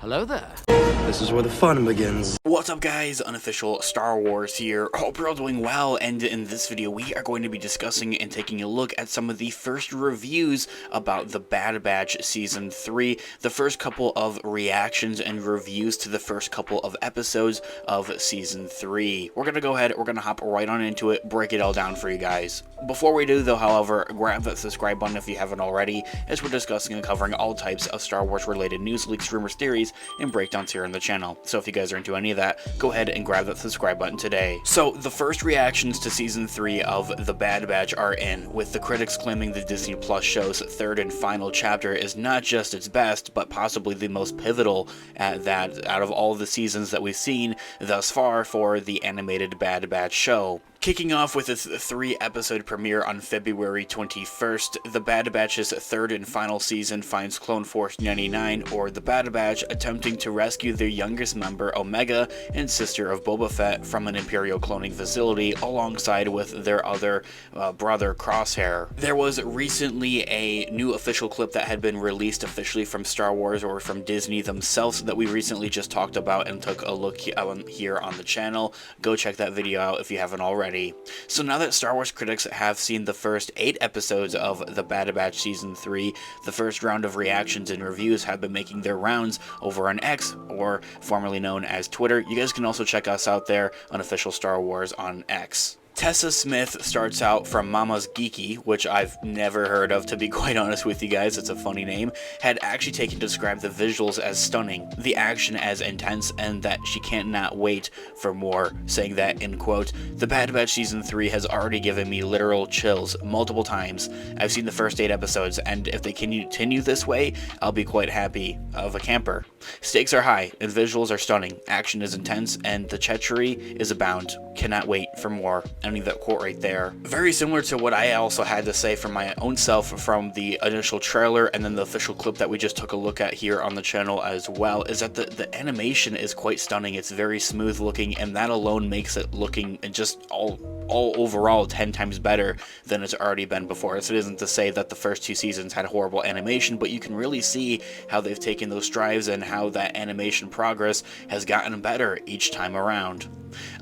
Hello there. This is where the fun begins. What's up guys, Unofficial Star Wars here. Hope you're all doing well, and in this video we are going to be discussing and taking a look at some of the first reviews about The Bad Batch Season 3, the first couple of reactions and reviews to the first couple of episodes of Season 3. We're gonna go ahead, we're gonna hop right on into it, break it all down for you guys. Before we do though, however, grab that subscribe button if you haven't already, as we're discussing and covering all types of Star Wars related news, leaks, rumors, theories, and breakdowns here on the channel. So if you guys are into any of that, go ahead and grab that subscribe button today. So the first reactions to Season 3 of The Bad Batch are in, with the critics claiming the Disney Plus show's third and final chapter is not just its best, but possibly the most pivotal at that out of all the seasons that we've seen thus far for the animated Bad Batch show. Kicking off with its 3-episode premiere on February 21st, The Bad Batch's third and final season finds Clone Force 99, or The Bad Batch, attempting to rescue their youngest member, Omega, and sister of Boba Fett, from an Imperial cloning facility, alongside with their other brother, Crosshair. There was recently a new official clip that had been released officially from Star Wars or from Disney themselves that we recently just talked about and took a look here on the channel. Go check that video out if you haven't already. So now that Star Wars critics have seen the first 8 episodes of The Bad Batch Season 3, the first round of reactions and reviews have been making their rounds over on X, or formerly known as Twitter. You guys can also check us out there on Official Star Wars on X. Tessa Smith starts out from Mama's Geeky, which I've never heard of, to be quite honest with you guys. It's a funny name. Had actually taken to describe the visuals as stunning, the action as intense, and that she can't not wait for more, saying that, in quote, "The Bad Batch Season 3 has already given me literal chills multiple times. I've seen the first 8 episodes, and if they continue this way, I'll be quite happy of a camper. Stakes are high, and visuals are stunning. Action is intense, and the treachery is abound. Cannot wait for more." Ending that quote right there. Very similar to what I also had to say for my own self from the initial trailer and then the official clip that we just took a look at here on the channel as well, is that the animation is quite stunning. It's very smooth looking, and that alone makes it looking just all overall 10 times better than it's already been before. So it isn't to say that the first 2 seasons had horrible animation, but you can really see how they've taken those strides and how that animation progress has gotten better each time around.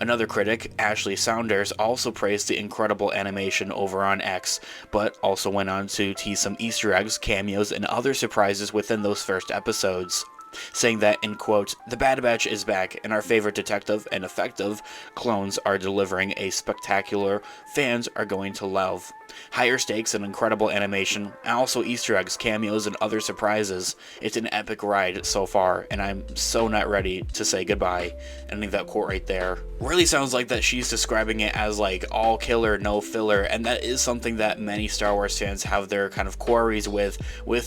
Another critic, Ashley Saunders, also praised the incredible animation over on X, but also went on to tease some Easter eggs, cameos, and other surprises within those first episodes, saying that, in quote, "The Bad Batch is back, and our favorite detective and effective clones are delivering a spectacular fans are going to love. Higher stakes and incredible animation, and also Easter eggs, cameos, and other surprises. It's an epic ride so far, and I'm so not ready to say goodbye." Ending that quote right there. Really sounds like that she's describing it as like all killer, no filler, and that is something that many Star Wars fans have their kind of queries with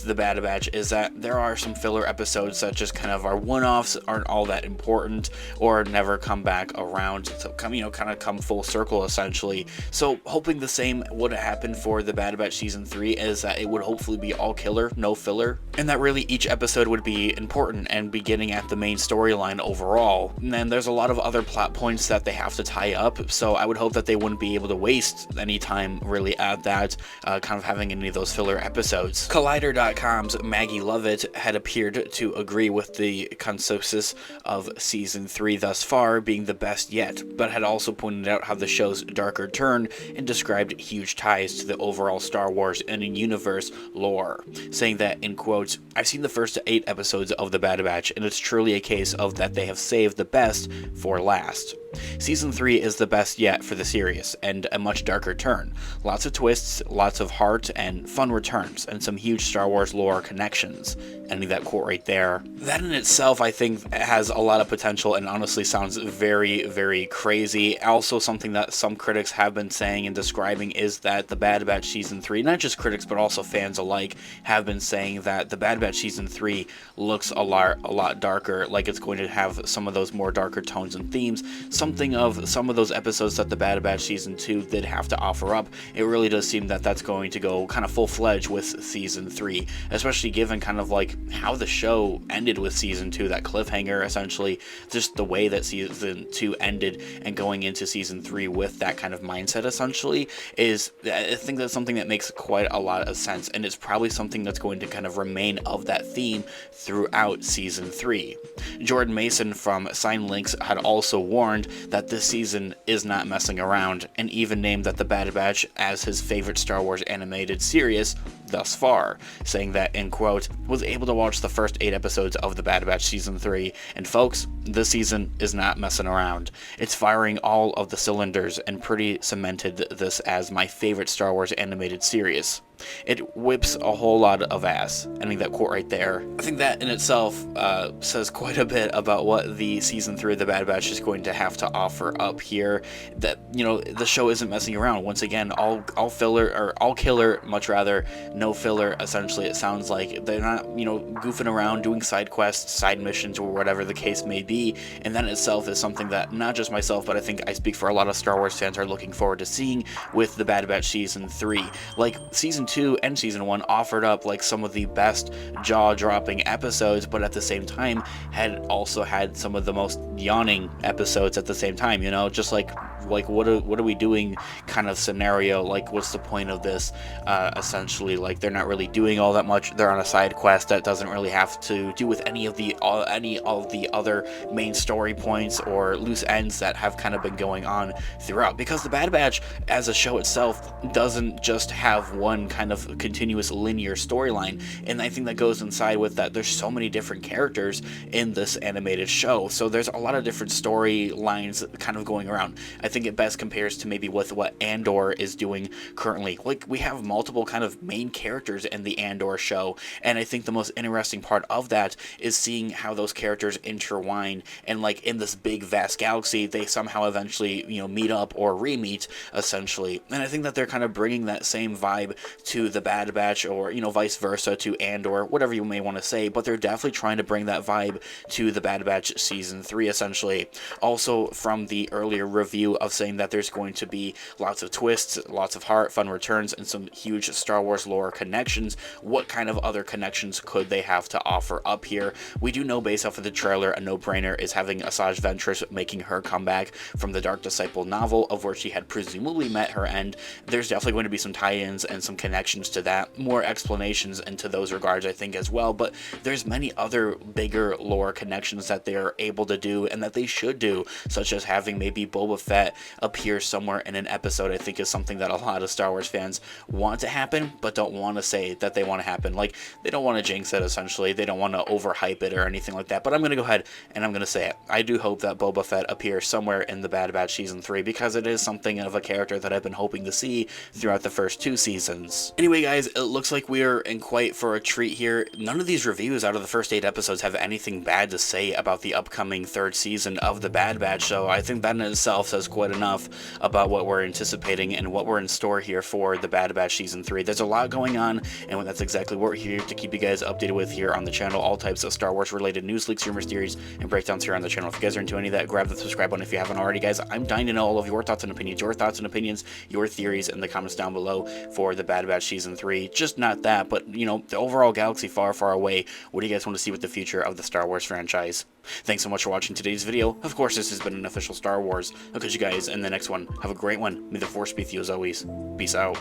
The Bad Batch, is that there are some filler episodes that just kind of are one-offs, aren't all that important, or never come back around to come, kind of come full circle essentially. So hoping the same would happen for The Bad Batch Season 3, is that it would hopefully be all killer, no filler, and that really each episode would be important and be getting at the main storyline overall. And then there's a lot of other plot points that they have to tie up, so I would hope that they wouldn't be able to waste any time really at that, kind of having any of those filler episodes. Collider.com's Maggie Lovett had appeared to agree with the consensus of Season 3 thus far being the best yet, but had also pointed out how the show's darker turn and described huge ties to the overall Star Wars and universe lore, saying that, in quote, "I've seen the first 8 episodes of The Bad Batch, and it's truly a case of that they have saved the best for last. Season 3 is the best yet for the series, and a much darker turn. Lots of twists, lots of heart, and fun returns, and some huge Star Wars lore connections." Ending that quote right there. That in itself, I think, has a lot of potential and honestly sounds very, very crazy. Also, something that some critics have been saying and describing is that The Bad Batch Season 3, not just critics but also fans alike, have been saying that The Bad Batch Season 3 looks a lot darker, like it's going to have some of those more darker tones and themes. something of some of those episodes that the Bad Batch Season 2 did have to offer up, it really does seem that that's going to go kind of full-fledged with Season 3, especially given kind of like how the show ended with Season 2, that cliffhanger, essentially, just the way that Season 2 ended and going into Season 3 with that kind of mindset, essentially, is, I think that's something that makes quite a lot of sense, and it's probably something that's going to kind of remain of that theme throughout Season 3. Jordan Mason from Sign Links had also warned that this season is not messing around, and even named that the Bad Batch as his favorite Star Wars animated series thus far, saying that, in quote, was able to watch the first 8 episodes of the Bad Batch Season 3, and folks, this season is not messing around. It's firing all of the cylinders and pretty cemented this as my favorite Star Wars animated series. It whips a whole lot of ass. Ending that quote right there. I think that in itself says quite a bit about what the Season 3 of The Bad Batch is going to have to offer up here. That, you know, the show isn't messing around. Once again, all filler, or all killer, much rather, no filler, essentially. It sounds like they're not, you know, goofing around, doing side quests, side missions, or whatever the case may be. And that in itself is something that not just myself, but I think I speak for a lot of Star Wars fans are looking forward to seeing with The Bad Batch Season 3. Like, Season 2 and Season 1 offered up like some of the best jaw-dropping episodes, but at the same time had also had some of the most yawning episodes at the same time, you know, just like what are we doing kind of scenario, like what's the point of this, essentially, like they're not really doing all that much, they're on a side quest that doesn't really have to do with any of the other main story points or loose ends that have kind of been going on throughout, because the Bad Batch as a show itself doesn't just have one kind of continuous linear storyline, and I think that goes inside with that there's so many different characters in this animated show, so there's a lot of different storylines kind of going around. I think it best compares to maybe with what Andor is doing currently. Like, we have multiple kind of main characters in the Andor show, and I think the most interesting part of that is seeing how those characters intertwine, and like in this big vast galaxy they somehow eventually, you know, meet up or re-meet, essentially. And I think that they're kind of bringing that same vibe to the Bad Batch, or, you know, vice versa to Andor, whatever you may want to say, but they're definitely trying to bring that vibe to the Bad Batch Season 3, essentially. Also, from the earlier review of saying that there's going to be lots of twists, lots of heart, fun returns, and some huge Star Wars lore connections. What kind of other connections could they have to offer up here? We do know, based off of the trailer, a no-brainer is having Asajj Ventress making her comeback from the Dark Disciple novel, of where she had presumably met her end. There's definitely going to be some tie-ins and some connections to that, more explanations into those regards, I think, as well, but there's many other bigger lore connections that they're able to do and that they should do, such as having maybe Boba Fett appear somewhere in an episode. I think is something that a lot of Star Wars fans want to happen, but don't want to say that they want to happen. Like, they don't want to jinx it, essentially. They don't want to overhype it or anything like that, but I'm going to go ahead and I'm going to say it. I do hope that Boba Fett appears somewhere in the Bad Batch Season 3, because it is something of a character that I've been hoping to see throughout the first 2 seasons. Anyway, guys, it looks like we're in quite for a treat here. None of these reviews out of the first 8 episodes have anything bad to say about the upcoming 3rd season of the Bad Batch, so I think that in itself says quite enough about what we're anticipating and what we're in store here for the Bad Batch Season 3. There's a lot going on, and that's exactly what we're here to keep you guys updated with here on the channel. All types of Star Wars related news, leaks, rumors, theories, and breakdowns here on the channel. If you guys are into any of that, grab the subscribe button if you haven't already, guys. I'm dying to know all of your thoughts and opinions, your theories in the comments down below for the Bad Batch Season 3. Just not that, but, you know, the overall galaxy far, far away. What do you guys want to see with the future of the Star Wars franchise? Thanks so much for watching today's video. Of course, this has been an official Star Wars. I'll catch you guys in the next one. Have a great one. May the Force be with you as always. Peace out.